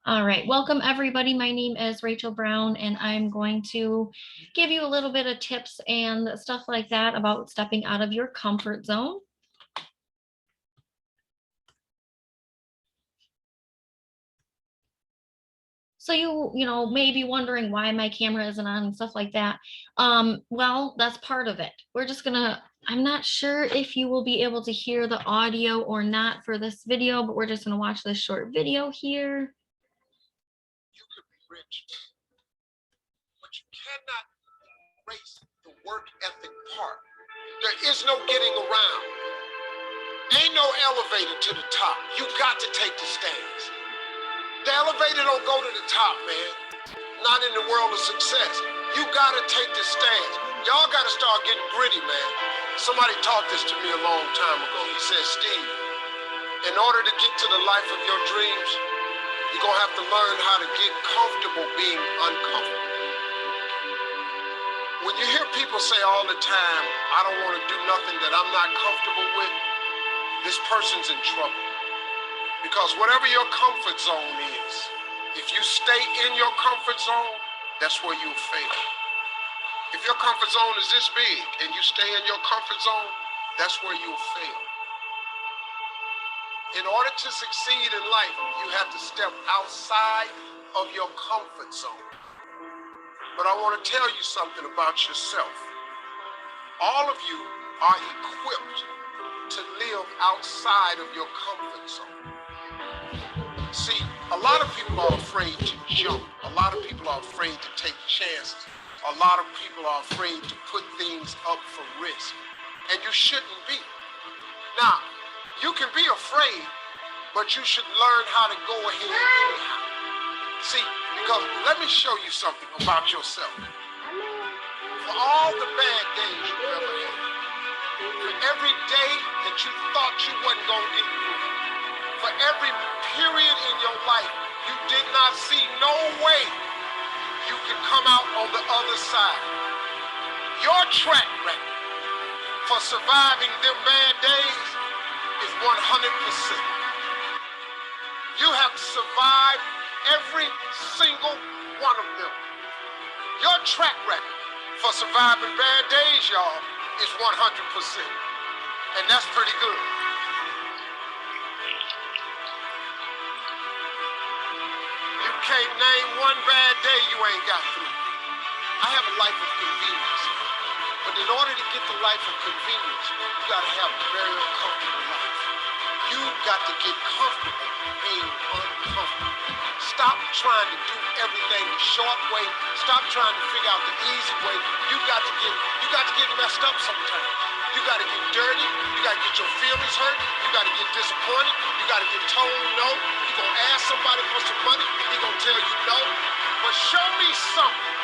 All right, welcome everybody. My name is Rachel Brown, and I'm going to give you a little bit of tips and stuff like that about stepping out of your comfort zone. So you know, may be wondering why my camera isn't on and stuff like that. Well, that's part of it. I'm not sure if you will be able to hear the audio or not for this video, but we're just gonna watch this short video here. You could be rich, but you cannot erase the work ethic part. There is no getting around. Ain't no elevator to the top. You got to take the stairs. The elevator don't go to the top, man. Not in the world of success. You gotta take the stairs. Y'all gotta start getting gritty, man. Somebody taught this to me a long time ago. He said, Steve, in order to get to the life of your dreams, you're gonna have to learn how to get comfortable being uncomfortable. When you hear people say all the time, I don't want to do nothing that I'm not comfortable with, this person's in trouble. Because whatever your comfort zone is, if you stay in your comfort zone, that's where you'll fail. If your comfort zone is this big and you stay in your comfort zone, that's where you'll fail. In order to succeed in life, you have to step outside of your comfort zone. But I want to tell you something about yourself. All of you are equipped to live outside of your comfort zone. See, a lot of people are afraid to jump. A lot of people are afraid to take chances. A lot of people are afraid to put things up for risk. And you shouldn't be. Now, you can be afraid, but you should learn how to go ahead anyhow. See, because let me show you something about yourself. For all the bad days you ever had, for every day that you thought you wasn't gonna get through, for every period in your life you did not see no way you could come out on the other side. Your track record for surviving them bad days is 100%. You have survived every single one of them. Your track record for surviving bad days, y'all, is 100%. And that's pretty good. You can't name one bad day you ain't got through. I have a life of convenience. But in order to get the life of convenience, you gotta have a very uncomfortable life. You got to get comfortable being uncomfortable. Stop trying to do everything the short way. Stop trying to figure out the easy way. You got to get messed up sometimes. You got to get dirty. You got to get your feelings hurt. You got to get disappointed. You got to get told no. You're going to ask somebody for some money. He's going to tell you no. But show me something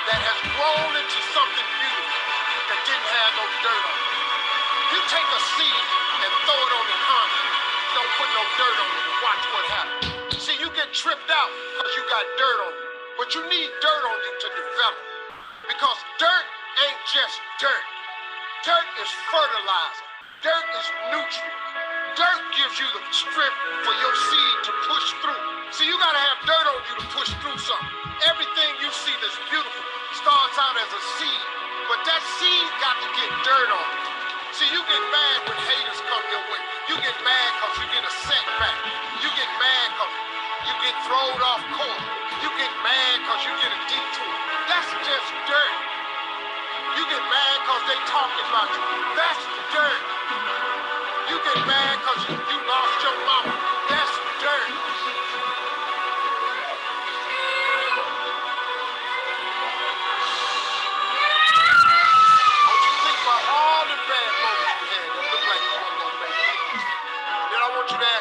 that has grown into something beautiful that didn't have no dirt on it. You take a seed and throw it on the concrete. Don't put no dirt on it and watch what happens. See, you get tripped out because you got dirt on you. But you need dirt on you to develop. Because dirt ain't just dirt. Dirt is fertilizer. Dirt is nutrient. Dirt gives you the strength for your seed to push through. See, you gotta have dirt on you to push through something. Everything you see that's beautiful starts out as a seed. But that seed got to get dirt on it. See, you get mad when haters come your way. You get mad because you get a setback. You get mad because you get thrown off course. You get mad because you get a detour. That's just dirt. You get mad because they talking about you. That's dirt. You get mad because you lost your mama. That's dirt.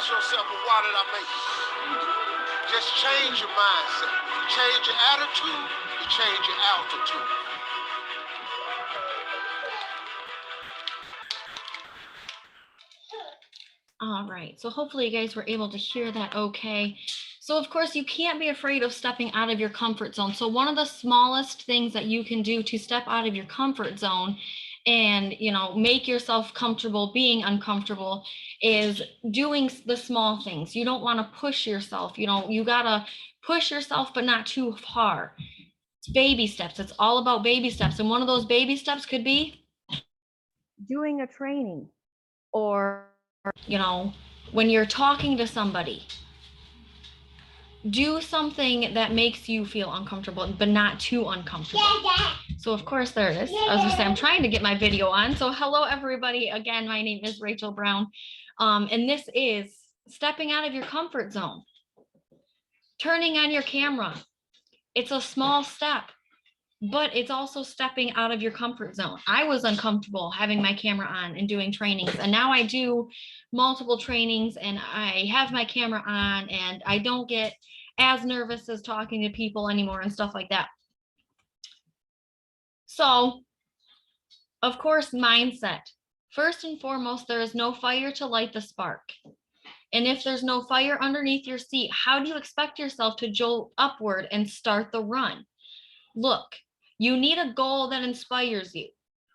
Yourself, well, why did I make it? Just change your mindset. You change your attitude, you change your altitude. All right, so hopefully you guys were able to hear that okay. So of course you can't be afraid of stepping out of your comfort zone. So one of the smallest things that you can do to step out of your comfort zone and, make yourself comfortable being uncomfortable is doing the small things. You don't want to push yourself. You got to push yourself, but not too far. It's baby steps. It's all about baby steps. And one of those baby steps could be doing a training, or, when you're talking to somebody, do something that makes you feel uncomfortable, but not too uncomfortable. So of course there it is. I was gonna say, I'm trying to get my video on. So hello everybody. Again, my name is Rachael Brown. And this is stepping out of your comfort zone. Turning on your camera. It's a small step, but it's also stepping out of your comfort zone. I was uncomfortable having my camera on and doing trainings, and now I do multiple trainings and I have my camera on and I don't get as nervous as talking to people anymore and stuff like that. So, of course, mindset. First and foremost, there is no fire to light the spark. And if there's no fire underneath your seat, how do you expect yourself to jolt upward and start the run? Look, you need a goal that inspires you,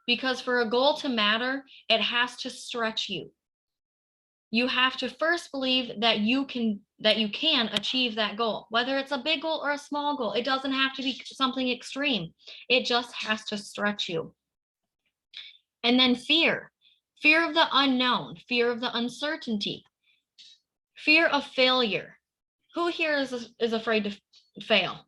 because for a goal to matter, it has to stretch you. You have to first believe that you can achieve that goal, whether it's a big goal or a small goal. It doesn't have to be something extreme. It just has to stretch you. And then fear of the unknown, fear of the uncertainty, fear of failure. Who here is afraid to fail?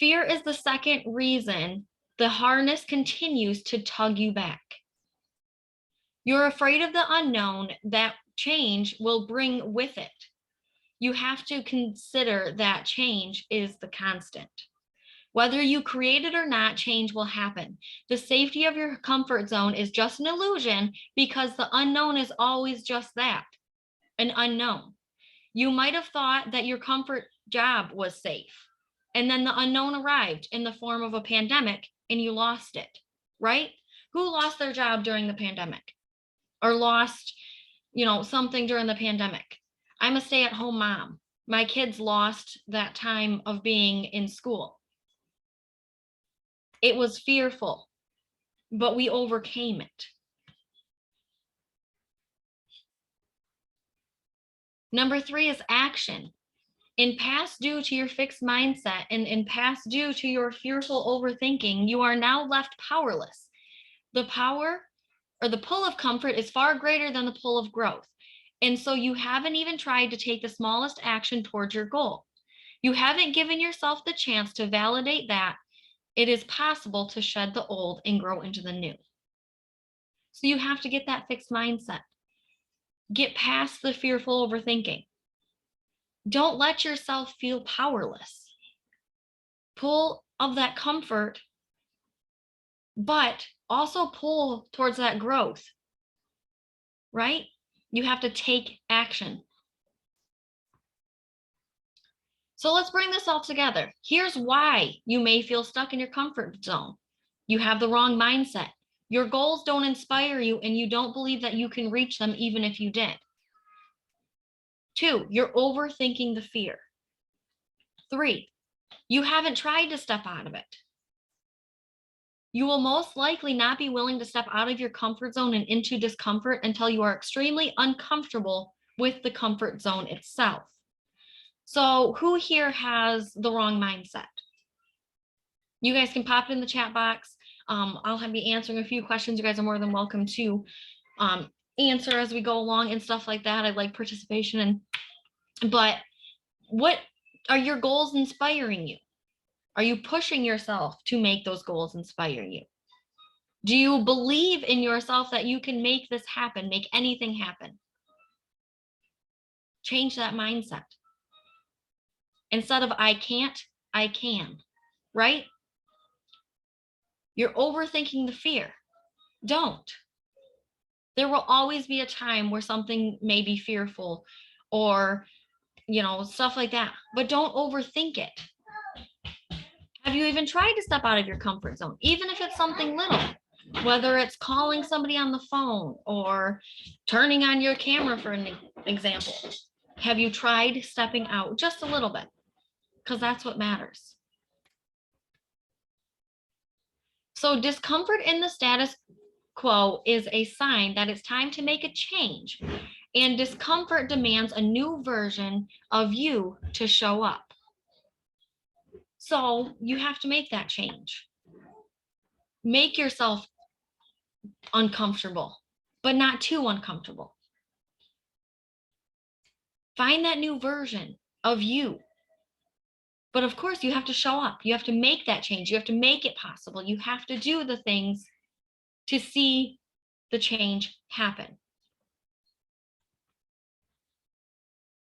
Fear is the second reason the harness continues to tug you back. You're afraid of the unknown that change will bring with it. You have to consider that change is the constant. Whether you create it or not, change will happen. The safety of your comfort zone is just an illusion, because the unknown is always just that, an unknown. You might have thought that your comfort job was safe, and then the unknown arrived in the form of a pandemic and you lost it, right? Who lost their job during the pandemic or lost, something during the pandemic? I'm a stay-at-home mom. My kids lost that time of being in school. It was fearful, but we overcame it. Number 3 is action. In past due to your fixed mindset and in past due to your fearful overthinking, you are now left powerless. The power or the pull of comfort is far greater than the pull of growth. And so you haven't even tried to take the smallest action towards your goal. You haven't given yourself the chance to validate that it is possible to shed the old and grow into the new. So you have to get that fixed mindset. Get past the fearful overthinking. Don't let yourself feel powerless. Pull of that comfort, but also pull towards that growth, right? You have to take action. So let's bring this all together. Here's why you may feel stuck in your comfort zone. You have the wrong mindset. Your goals don't inspire you, and you don't believe that you can reach them even if you did. 2, you're overthinking the fear. 3, you haven't tried to step out of it. You will most likely not be willing to step out of your comfort zone and into discomfort until you are extremely uncomfortable with the comfort zone itself. So who here has the wrong mindset? You guys can pop it in the chat box. I'll be answering a few questions. You guys are more than welcome to answer as we go along and stuff like that. I like participation. But what are your goals inspiring you? Are you pushing yourself to make those goals inspire you? Do you believe in yourself that you can make this happen, make anything happen? Change that mindset. Instead of I can't, I can, right? You're overthinking the fear. Don't. There will always be a time where something may be fearful or, stuff like that, but don't overthink it. Have you even tried to step out of your comfort zone, even if it's something little, whether it's calling somebody on the phone or turning on your camera, for an example? Have you tried stepping out just a little bit? Because that's what matters. So discomfort in the status quo is a sign that it's time to make a change, and discomfort demands a new version of you to show up. So you have to make that change. Make yourself uncomfortable, but not too uncomfortable. Find that new version of you. But of course, you have to show up. You have to make that change. You have to make it possible. You have to do the things to see the change happen.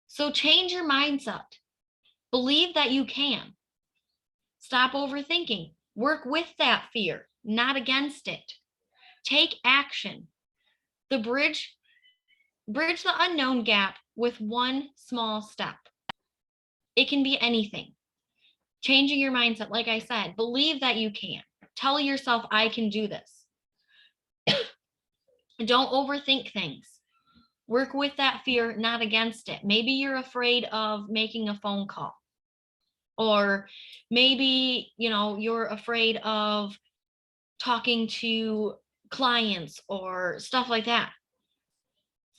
So change your mindset. Believe that you can. Stop overthinking. Work with that fear, not against it. Take action. The bridge the unknown gap with one small step. It can be anything. Changing your mindset, like I said, believe that you can. Tell yourself, I can do this. Don't overthink things. Work with that fear, not against it. Maybe you're afraid of making a phone call. Or maybe, you're afraid of talking to clients or stuff like that.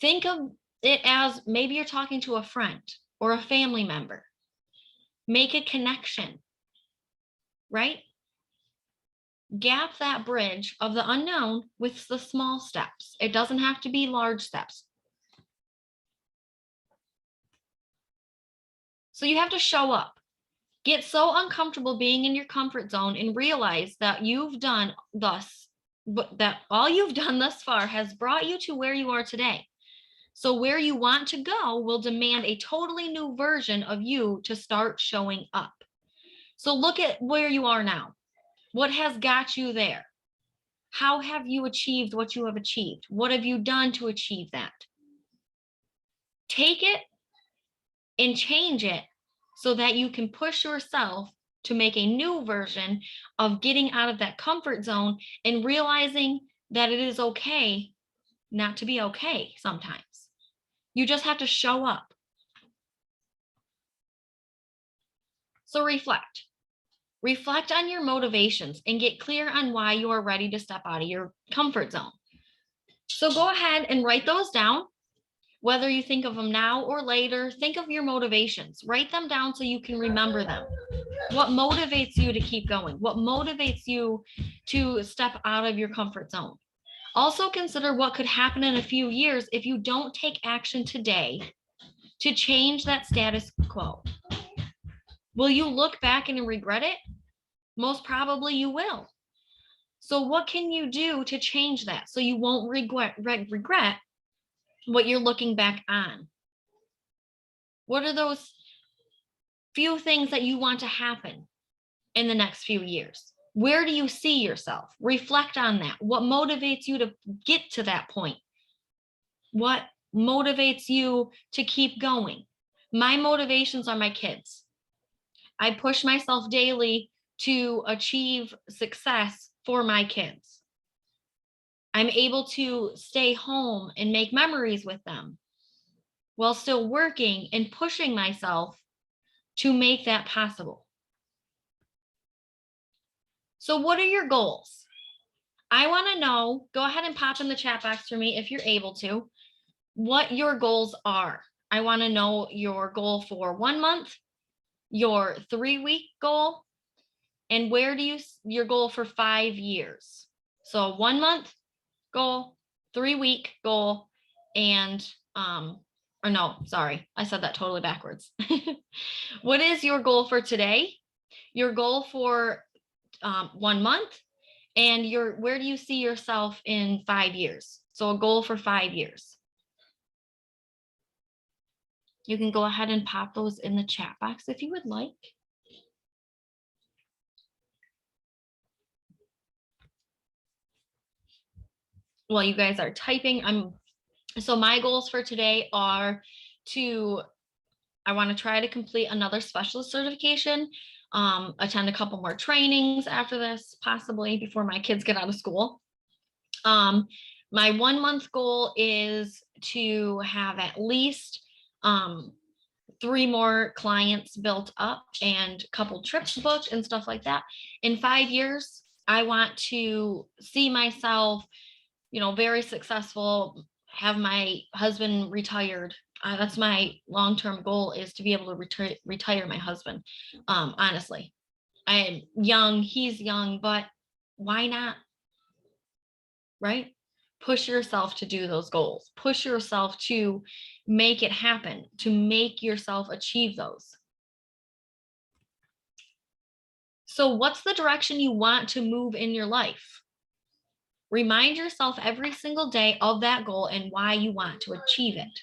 Think of it as maybe you're talking to a friend or a family member. Make a connection, right? Gap that bridge of the unknown with the small steps. It doesn't have to be large steps. So you have to show up. Get so uncomfortable being in your comfort zone and realize that that all you've done thus far has brought you to where you are today. So where you want to go will demand a totally new version of you to start showing up. So look at where you are now. What has got you there? How have you achieved what you have achieved? What have you done to achieve that? Take it and change it so that you can push yourself to make a new version of getting out of that comfort zone and realizing that it is okay not to be okay sometimes. You just have to show up. So reflect. Reflect on your motivations and get clear on why you are ready to step out of your comfort zone. So go ahead and write those down. Whether you think of them now or later, think of your motivations. Write them down so you can remember them. What motivates you to keep going? What motivates you to step out of your comfort zone? Also consider what could happen in a few years if you don't take action today to change that status quo. Will you look back and regret it? Most probably you will. So what can you do to change that so you won't regret what you're looking back on? What are those few things that you want to happen in the next few years? Where do you see yourself? Reflect on that. What motivates you to get to that point? What motivates you to keep going? My motivations are my kids. I push myself daily to achieve success for my kids. I'm able to stay home and make memories with them while still working and pushing myself to make that possible. So what are your goals? I want to know, go ahead and pop in the chat box for me if you're able to, what your goals are. I want to know your goal for 1 month, your 3-week goal, and your goal for 5 years. So 1 month goal, 3-week goal, and or no, sorry, I said that totally backwards. What is your goal for today? Your goal for 1 month, and where do you see yourself in 5 years? So a goal for 5 years. You can go ahead and pop those in the chat box if you would like. While you guys are typing, so my goals for today are I want to try to complete another specialist certification, attend a couple more trainings after this, possibly before my kids get out of school. My 1 month goal is to have at least 3 more clients built up and a couple trips booked and stuff like that. In 5 years, I want to see myself, very successful, have my husband retired. That's my long-term goal, is to be able to retire my husband. Honestly, I'm young, he's young, but why not? Right? Push yourself to do those goals. Push yourself to make it happen, to make yourself achieve those. So, what's the direction you want to move in your life? Remind yourself every single day of that goal and why you want to achieve it.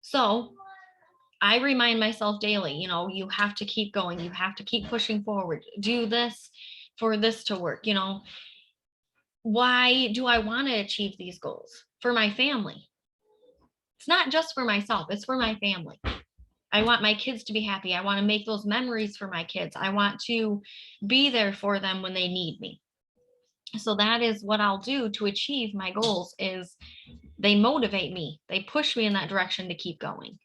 So, I remind myself daily, you have to keep going, you have to keep pushing forward, do this for this to work. Why do I want to achieve these goals? For my family. It's not just for myself, it's for my family. I want my kids to be happy. I want to make those memories for my kids. I want to be there for them when they need me. So that is what I'll do to achieve my goals, is they motivate me. They push me in that direction to keep going.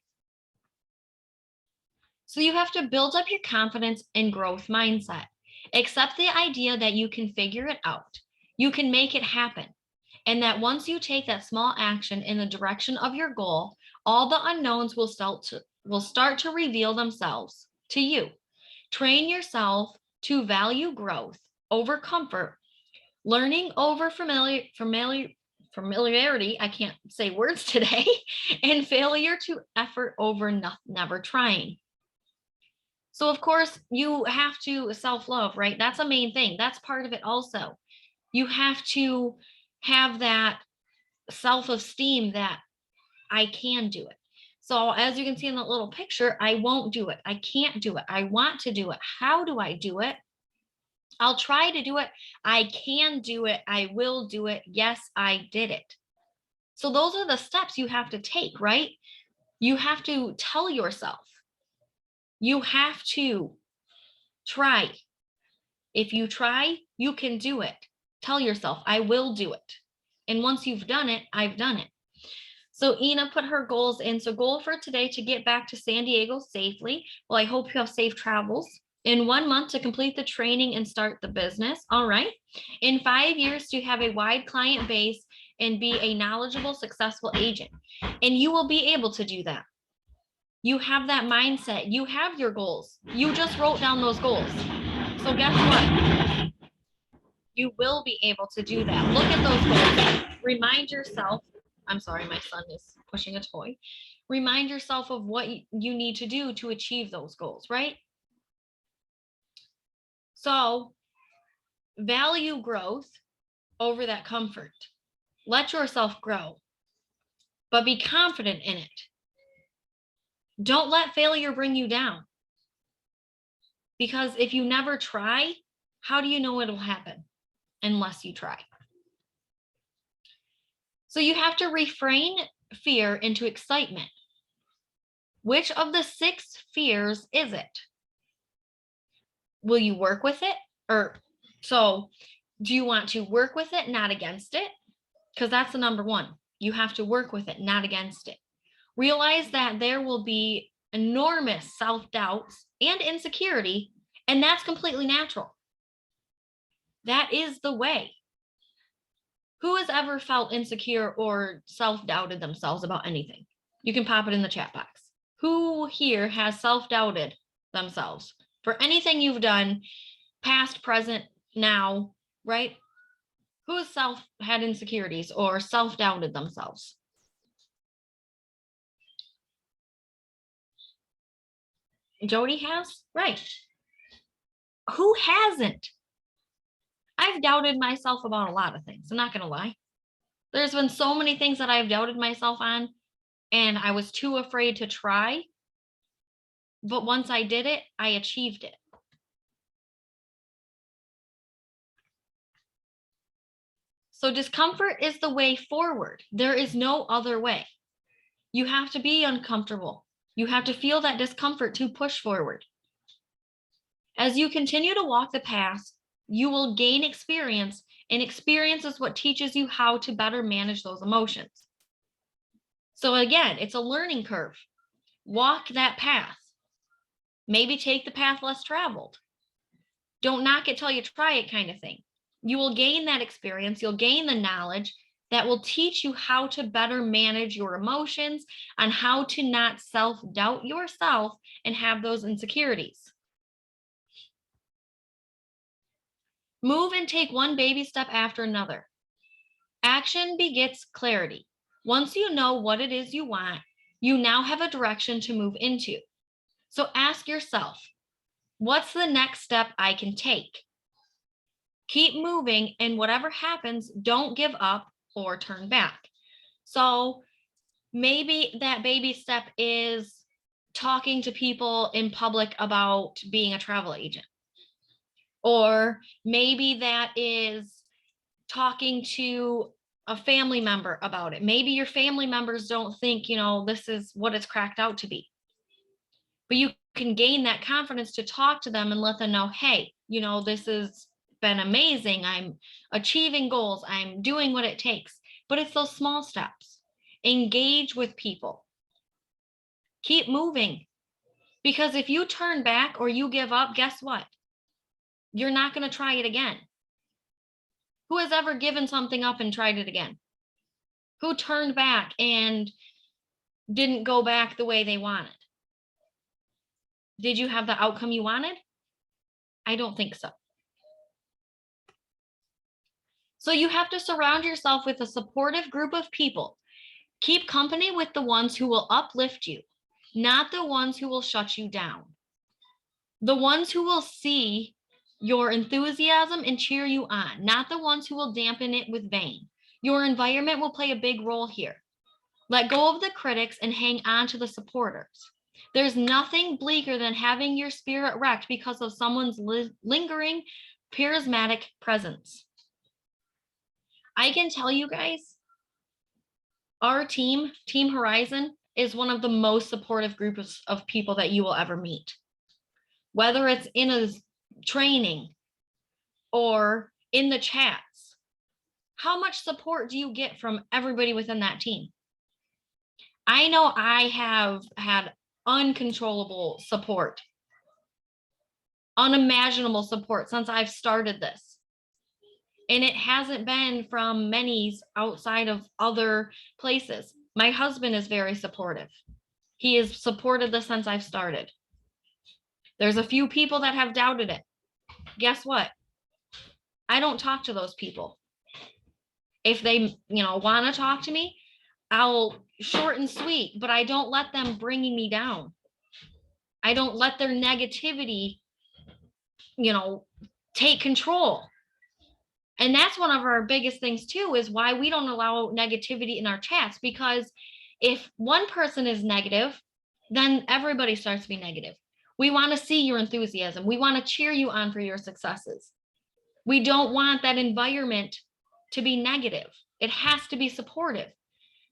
So you have to build up your confidence and growth mindset. Accept the idea that you can figure it out. You can make it happen. And that once you take that small action in the direction of your goal, all the unknowns will start to reveal themselves to you. Train yourself to value growth over comfort, learning over familiarity, I can't say words today, and failure to effort over never trying. So of course, you have to self-love, right? That's a main thing. That's part of it also. You have to have that self-esteem that I can do it. So as you can see in the little picture, I won't do it. I can't do it. I want to do it. How do I do it? I'll try to do it. I can do it. I will do it. Yes, I did it. So those are the steps you have to take, right? You have to tell yourself. You have to try. If you try, you can do it. Tell yourself, I will do it. And once you've done it, I've done it. So Ina put her goals in. So goal for today, to get back to San Diego safely. Well, I hope you have safe travels. In 1 month, to complete the training and start the business. All right. In 5 years, to have a wide client base and be a knowledgeable, successful agent. And you will be able to do that. You have that mindset. You have your goals. You just wrote down those goals. So guess what? You will be able to do that. Look at those goals. Remind yourself. I'm sorry, my son is pushing a toy. Remind yourself of what you need to do to achieve those goals, right? So value growth over that comfort. Let yourself grow, but be confident in it. Don't let failure bring you down. Because if you never try, how do you know it'll happen unless you try? So you have to refrain fear into excitement. Which of the 6 fears is it? Will you work with it? Do you want to work with it, not against it? Because that's the number one. You have to work with it, not against it. Realize that there will be enormous self-doubts and insecurity, and that's completely natural. That is the way. Who has ever felt insecure or self-doubted themselves about anything? You can pop it in the chat box. Who here has self-doubted themselves for anything you've done, past, present, now, right? Who has had insecurities or self-doubted themselves? Jody has? Right. Who hasn't? I've doubted myself about a lot of things. I'm not going to lie. There's been so many things that I've doubted myself on, and I was too afraid to try. But once I did it, I achieved it. So discomfort is the way forward. There is no other way. You have to be uncomfortable. You have to feel that discomfort to push forward. As you continue to walk the path, you will gain experience, and experience is what teaches you how to better manage those emotions. So again, it's a learning curve. Walk that path. Maybe take the path less traveled. Don't knock it till you try it kind of thing. You will gain that experience, you'll gain the knowledge that will teach you how to better manage your emotions and how to not self-doubt yourself and have those insecurities. Move and take one baby step after another. Action begets clarity. Once you know what it is you want, you now have a direction to move into. So ask yourself, what's the next step I can take? Keep moving, and whatever happens, don't give up or turn back. So maybe that baby step is talking to people in public about being a travel agent. Or maybe that is talking to a family member about it. Maybe your family members don't think, this is what it's cracked out to be. But you can gain that confidence to talk to them and let them know, hey, this has been amazing. I'm achieving goals. I'm doing what it takes. But it's those small steps. Engage with people. Keep moving. Because if you turn back or you give up, guess what? You're not going to try it again. Who has ever given something up and tried it again? Who turned back and didn't go back the way they wanted? Did you have the outcome you wanted? I don't think so. So you have to surround yourself with a supportive group of people. Keep company with the ones who will uplift you, not the ones who will shut you down. The ones who will see your enthusiasm and cheer you on, not the ones who will dampen it with vain. Your environment will play a big role here. Let go of the critics and hang on to the supporters. There's nothing bleaker than having your spirit wrecked because of someone's lingering charismatic presence. I can tell you guys, our team, Team Horizon, is one of the most supportive groups of people that you will ever meet. Whether it's in a training or in the chats, how much support do you get from everybody within that team? I know I have had uncontrollable support, unimaginable support since I've started this. And it hasn't been from many outside of other places. My husband is very supportive. He has supported this since I've started. There's a few people that have doubted it. Guess what? I don't talk to those people. If they, want to talk to me, I'll short and sweet, but I don't let them bringing me down. I don't let their negativity, take control. And that's one of our biggest things too, is why we don't allow negativity in our chats, because if one person is negative, then everybody starts to be negative. We want to see your enthusiasm. We want to cheer you on for your successes. We don't want that environment to be negative. It has to be supportive,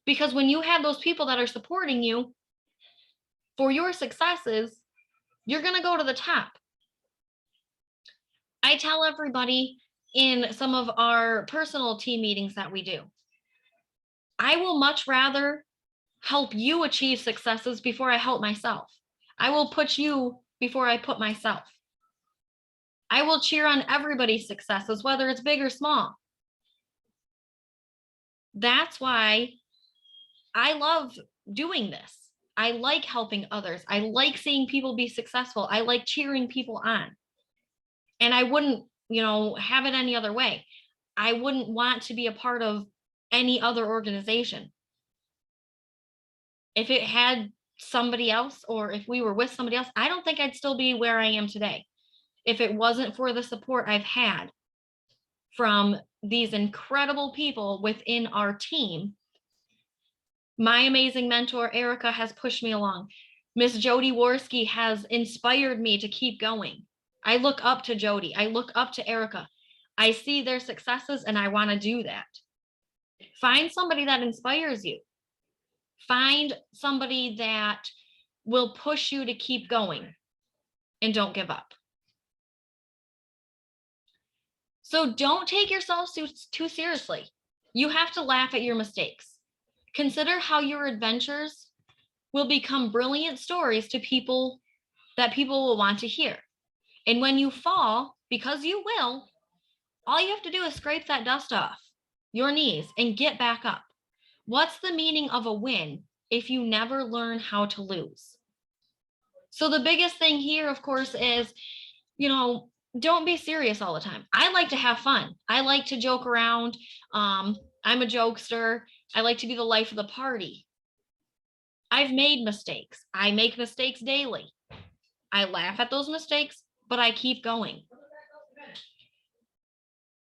because when you have those people that are supporting you for your successes, you're going to go to the top. I tell everybody in some of our personal team meetings that we do, I will much rather help you achieve successes before I help myself. I will put you before I put myself. I will cheer on everybody's successes, whether it's big or small. That's why I love doing this. I like helping others. I like seeing people be successful. I like cheering people on. And I wouldn't, have it any other way. I wouldn't want to be a part of any other organization. If it had somebody else, or if we were with somebody else, I don't think I'd still be where I am today if it wasn't for the support I've had from these incredible people within our team. My amazing mentor, Erica, has pushed me along. Miss Jody Worski has inspired me to keep going. I look up to Jody. I look up to Erica. I see their successes and I want to do that. Find somebody that inspires you. Find somebody that will push you to keep going and don't give up. So don't take yourself too seriously. You have to laugh at your mistakes. Consider how your adventures will become brilliant stories to people that people will want to hear. And when you fall, because you will, all you have to do is scrape that dust off your knees and get back up. What's the meaning of a win if you never learn how to lose? So the biggest thing here, of course, is, don't be serious all the time. I like to have fun. I like to joke around. I'm a jokester. I like to be the life of the party. I've made mistakes. I make mistakes daily. I laugh at those mistakes, but I keep going.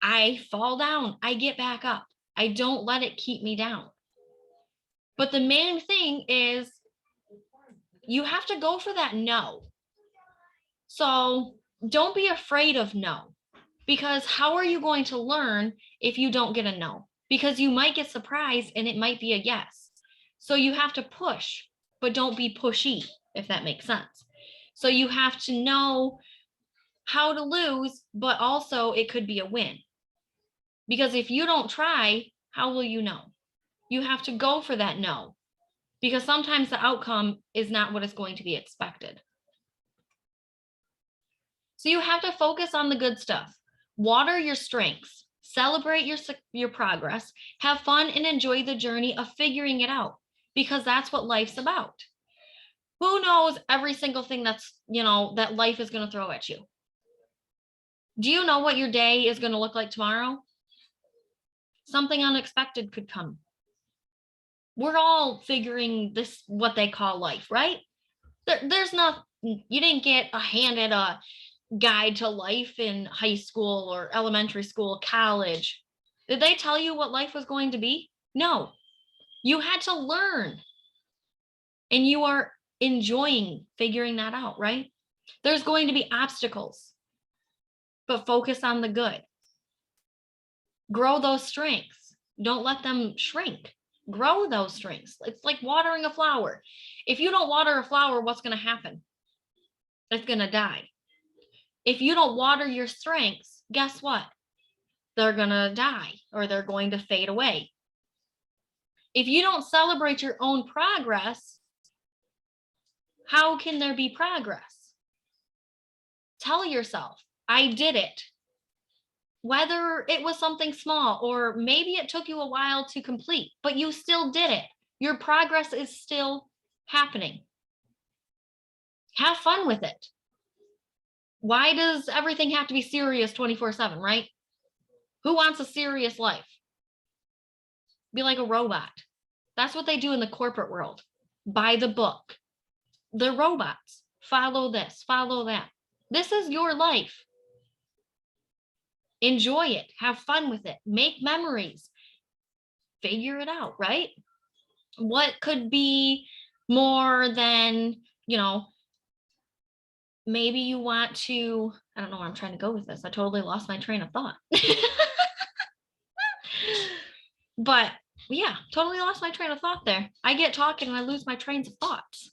I fall down. I get back up. I don't let it keep me down. But the main thing is you have to go for that no. So don't be afraid of no, because how are you going to learn if you don't get a no? Because you might get surprised and it might be a yes. So you have to push, but don't be pushy, if that makes sense. So you have to know how to lose, but also it could be a win. Because if you don't try, how will you know? You have to go for that no, because sometimes the outcome is not what is going to be expected. So you have to focus on the good stuff. Water your strengths, celebrate your progress, have fun and enjoy the journey of figuring it out, because that's what life's about. Who knows every single thing that life is going to throw at you? Do you know what your day is going to look like tomorrow? Something unexpected could come. We're all figuring this, what they call life, right? There's not, you didn't get handed a guide to life in high school or elementary school, college. Did they tell you what life was going to be? No. You had to learn. And you are enjoying figuring that out, right? There's going to be obstacles, but focus on the good. Grow those strengths. Don't let them shrink. Grow those strengths. It's like watering a flower. If you don't water a flower, what's going to happen? It's going to die. If you don't water your strengths, guess what? They're going to die or they're going to fade away. If you don't celebrate your own progress, how can there be progress? Tell yourself, I did it. Whether it was something small or maybe it took you a while to complete, but you still did it. Your progress is still happening. Have fun with it. Why does everything have to be serious 24/7, right? Who wants a serious life? Be like a robot. That's what they do in the corporate world. By the book. They're robots. Follow this, follow that. This is your life. Enjoy it. Have fun with it. Make memories. Figure it out, right? What could be more than, maybe you want to, I don't know where I'm trying to go with this. I totally lost my train of thought. But yeah, totally lost my train of thought there. I get talking and I lose my trains of thoughts.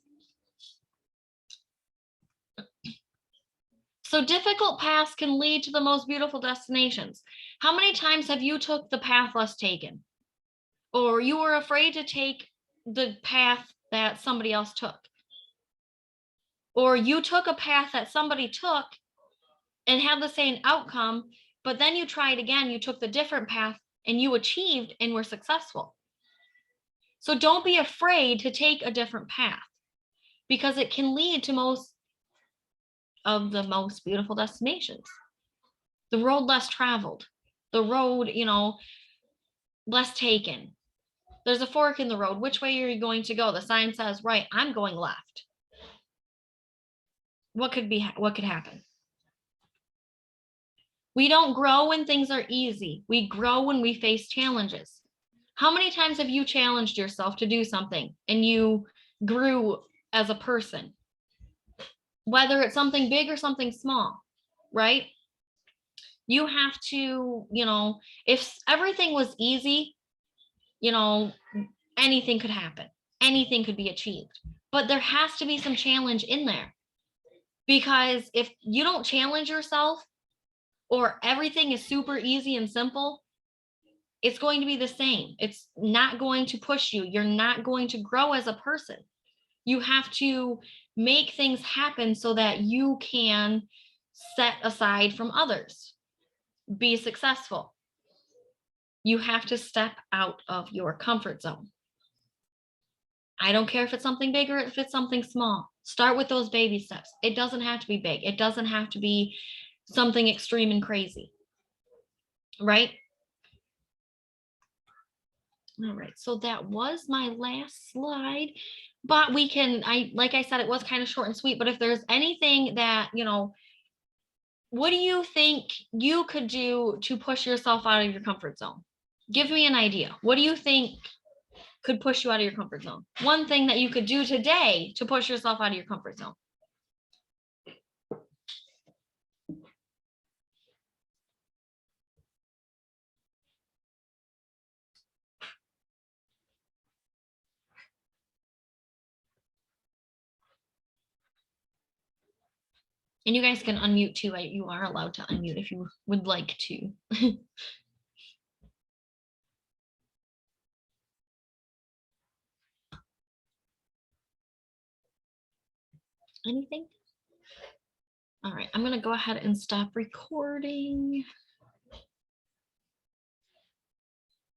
So difficult paths can lead to the most beautiful destinations. How many times have you took the path less taken? Or you were afraid to take the path that somebody else took? Or you took a path that somebody took and had the same outcome, but then you tried again, you took the different path and you achieved and were successful. So don't be afraid to take a different path, because it can lead to most of the most beautiful destinations. The road less traveled, the road, less taken. There's a fork in the road. Which way are you going to go? The sign says right, I'm going left. What could happen? We don't grow when things are easy. We grow when we face challenges. How many times have you challenged yourself to do something and you grew as a person? Whether it's something big or something small, right? You have to, if everything was easy, anything could happen. Anything could be achieved. But there has to be some challenge in there. Because if you don't challenge yourself, or everything is super easy and simple, it's going to be the same. It's not going to push you. You're not going to grow as a person. You have to make things happen so that you can set aside from others. Be successful. You have to step out of your comfort zone. I don't care if it's something big or if it's something small. Start with those baby steps. It doesn't have to be big. It doesn't have to be something extreme and crazy, right? All right, so that was my last slide, but we can, like I said, it was kind of short and sweet, but if there's anything that, what do you think you could do to push yourself out of your comfort zone? Give me an idea. What do you think could push you out of your comfort zone? One thing that you could do today to push yourself out of your comfort zone. And you guys can unmute too. You are allowed to unmute if you would like to. Anything? All right, I'm going to go ahead and stop recording.